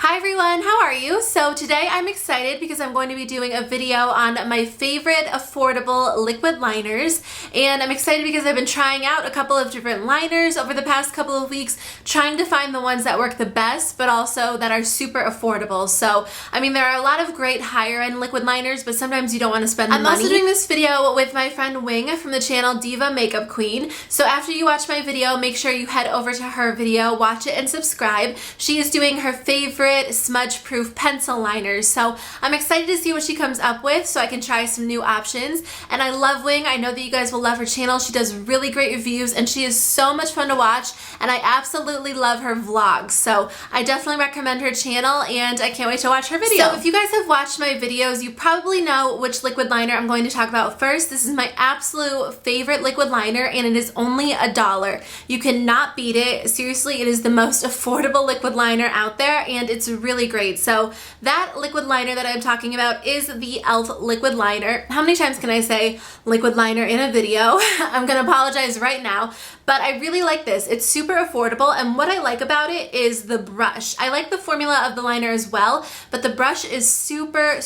Hi everyone, how are you? So today I'm excited because I'm going to be doing a video on my favorite affordable liquid liners, and I'm excited because I've been trying out a couple of different liners over the past couple of weeks, trying to find the ones that work the best but also that are super affordable. So I mean, there are a lot of great higher end liquid liners, but sometimes you don't want to spend the money. I'm also doing this video with my friend Wing from the channel DivaMakeupQueen, so after you watch my video, make sure you head over to her video, watch it, and subscribe. She is doing her favorite smudge proof pencil liners, so I'm excited to see what she comes up with so I can try some new options. And I love Wing. I know that you guys will love her channel. She does really great reviews and she is so much fun to watch, and I absolutely love her vlogs, so I definitely recommend her channel and I can't wait to watch her video. So if you guys have watched my videos, you probably know which liquid liner I'm going to talk about first. This is my absolute favorite liquid liner and it is only $1. You cannot beat it. Seriously, it is the most affordable liquid liner out there and it's really great. So that liquid liner that I'm talking about is the e.l.f. liquid liner. How many times can I say liquid liner in a video? I'm gonna apologize right now, but I really like this. It's super affordable, and what I like about it is the brush. I like the formula of the liner as well, but the brush is super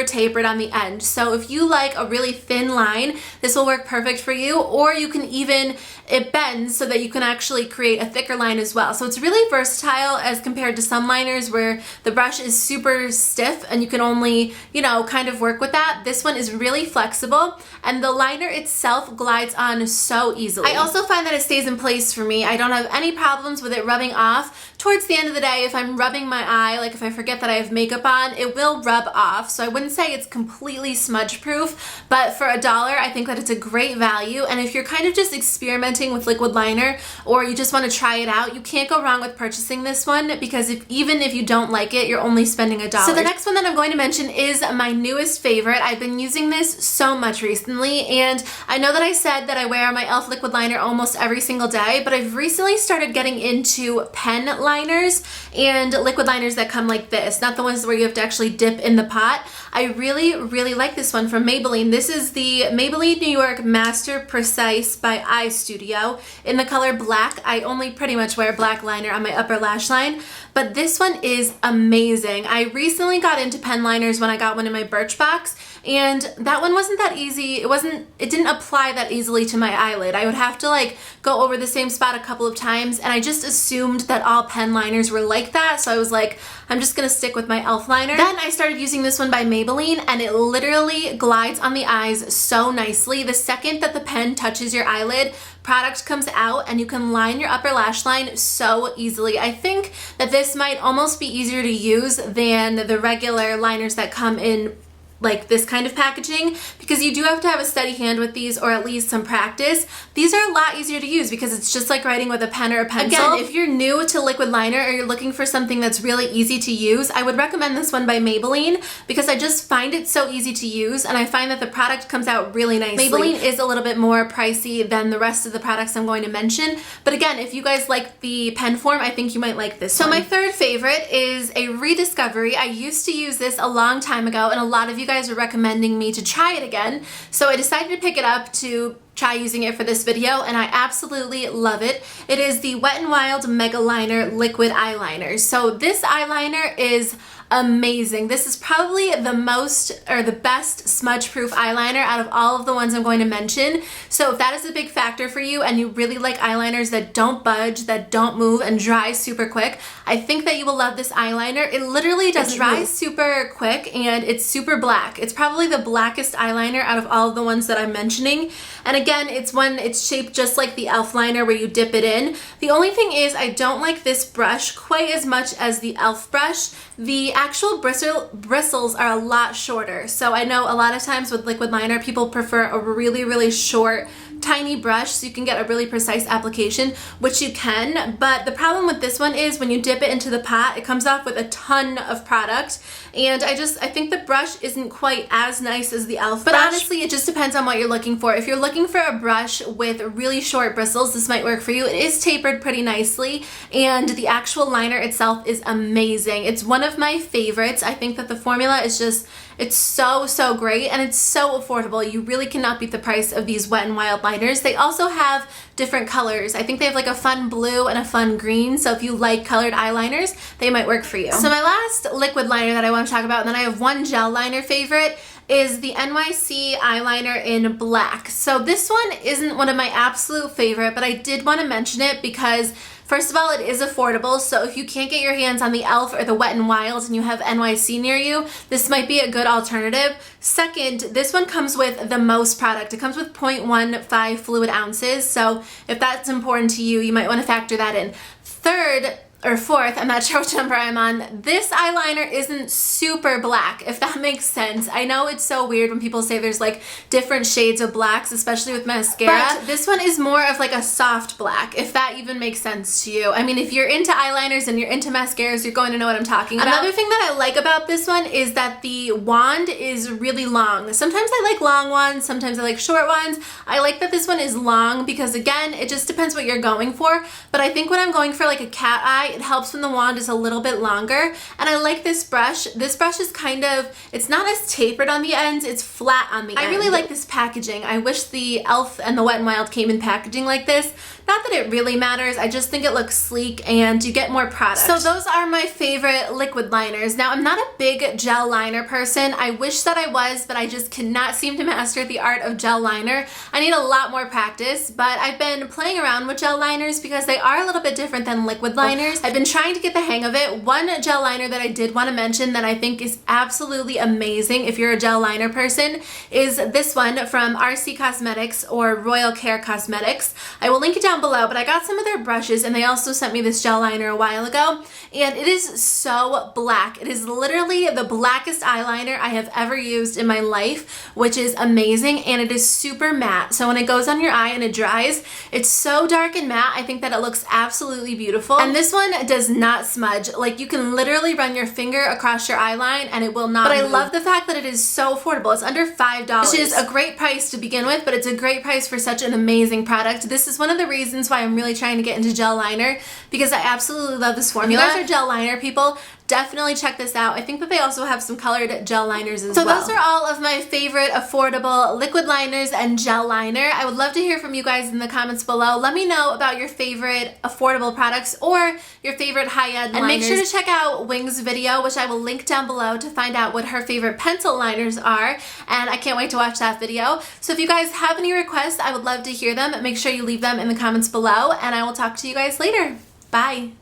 tapered on the end. So if you like a really thin line, this will work perfect for you, or you can even, it bends so that you can actually create a thicker line as well. So it's really versatile as compared to some liners where the brush is super stiff and you can only, you know, kind of work with that. This one is really flexible and the liner itself glides on so easily. I also find that it stays in place for me. I don't have any problems with it rubbing off. Towards the end of the day, if I'm rubbing my eye, like if I forget that I have makeup on, it will rub off. So I wouldn't say it's completely smudge proof, but for $1, I think that it's a great value. And if you're kind of just experimenting with liquid liner or you just want to try it out, you can't go wrong with purchasing this one, because even if you don't like it, you're only spending $1. So the next one that I'm going to mention is my newest favorite. I've been using this so much recently, and I know that I said that I wear my e.l.f. liquid liner almost every single day, but I've recently started getting into pen liners and liquid liners that come like this, not the ones where you have to actually dip in the pot. I really like this one from Maybelline. This is the Maybelline New York Master Precise by Eye Studio in the color black. I only pretty much wear black liner on my upper lash line, but this one is amazing. I recently got into pen liners when I got one in my Birchbox, and that one wasn't that easy. It didn't apply that easily to my eyelid. I would have to like go over the same spot a couple of times, and I just assumed that all pen liners were like that, so I was like, I'm just gonna stick with my e.l.f. liner. Then I started using this one by Maybelline, and it literally glides on the eyes so nicely. The second that the pen touches your eyelid, product comes out and you can line your upper lash line so easily. I think that this might almost be easier to use than the regular liners that come in like this kind of packaging, because you do have to have a steady hand with these, or at least some practice. These are a lot easier to use because it's just like writing with a pen or a pencil. Again, if you're new to liquid liner or you're looking for something that's really easy to use, I would recommend this one by Maybelline because I just find it so easy to use and I find that the product comes out really nicely. Maybelline is a little bit more pricey than the rest of the products I'm going to mention, but again, if you guys like the pen form, I think you might like this one. So my third favorite is a rediscovery. I used to use this a long time ago and a lot of you guys are recommending me to try it again, so I decided to pick it up to try using it for this video, and I absolutely love it. It is the Wet n Wild Megaliner Liquid Eyeliner. So this eyeliner is amazing. This is probably the best smudge proof eyeliner out of all of the ones I'm going to mention. So if that is a big factor for you and you really like eyeliners that don't budge, that don't move and dry super quick, I think that you will love this eyeliner. It literally does dry super quick and it's super black. It's probably the blackest eyeliner out of all of the ones that I'm mentioning. And again, it's shaped just like the e.l.f. liner where you dip it in. The only thing is I don't like this brush quite as much as the e.l.f. brush. The actual bristles are a lot shorter. So I know a lot of times with liquid liner, people prefer a really short, tiny brush so you can get a really precise application, which you can, but the problem with this one is when you dip it into the pot, it comes off with a ton of product, and I think the brush isn't quite as nice as the e.l.f. But honestly, it just depends on what you're looking for. If you're looking for a brush with really short bristles, this might work for you. It is tapered pretty nicely, and the actual liner itself is amazing. It's one of my favorites. I think that the formula is just It's so, so great, and it's so affordable. You really cannot beat the price of these Wet n Wild liners. They also have different colors. I think they have like a fun blue and a fun green, so if you like colored eyeliners, they might work for you. So my last liquid liner that I want to talk about, and then I have one gel liner favorite, is the NYC eyeliner in black. So this one isn't one of my absolute favorite, but I did want to mention it because first of all, it is affordable, so if you can't get your hands on the e.l.f. or the Wet n Wild and you have NYC near you, this might be a good alternative. Second, this one comes with the most product. It comes with 0.15 fluid ounces, so if that's important to you, you might want to factor that in. Third, or fourth, I'm not sure which number I'm on, this eyeliner isn't super black, if that makes sense. I know it's so weird when people say there's like different shades of blacks, especially with mascara, but this one is more of like a soft black, if that even makes sense to you. I mean, if you're into eyeliners and you're into mascaras, you're going to know what I'm talking about. Another thing that I like about this one is that the wand is really long. Sometimes I like long ones, sometimes I like short ones. I like that this one is long because, again, it just depends what you're going for, but I think when I'm going for like a cat eye, it helps when the wand is a little bit longer. And I like this brush. This brush is kind of, it's not as tapered on the ends, it's flat on the end. I really like this packaging. I wish the e.l.f. and the Wet n Wild came in packaging like this. Not that it really matters, I just think it looks sleek and you get more product. So those are my favorite liquid liners. Now, I'm not a big gel liner person. I wish that I was, but I just cannot seem to master the art of gel liner. I need a lot more practice, but I've been playing around with gel liners because they are a little bit different than liquid liners. I've been trying to get the hang of it. One gel liner that I did want to mention that I think is absolutely amazing if you're a gel liner person is this one from RC Cosmetics or Royal Care Cosmetics. I will link it down below, but I got some of their brushes and they also sent me this gel liner a while ago, and it is so black. It is literally the blackest eyeliner I have ever used in my life, which is amazing, and it is super matte. So when it goes on your eye and it dries, it's so dark and matte. I think that it looks absolutely beautiful. And this one does not smudge. Like, you can literally run your finger across your eyeline and it will not move. I love the fact that it is so affordable. It's under $5, which is a great price to begin with, but it's a great price for such an amazing product. This is one of the reasons why I'm really trying to get into gel liner, because I absolutely love this formula. If you guys are gel liner people, definitely check this out. I think that they also have some colored gel liners as well. So those are all of my favorite affordable liquid liners and gel liner. I would love to hear from you guys in the comments below. Let me know about your favorite affordable products or your favorite high-end liners. And make sure to check out Wing's video, which I will link down below, to find out what her favorite pencil liners are. And I can't wait to watch that video. So if you guys have any requests, I would love to hear them. Make sure you leave them in the comments below, and I will talk to you guys later. Bye.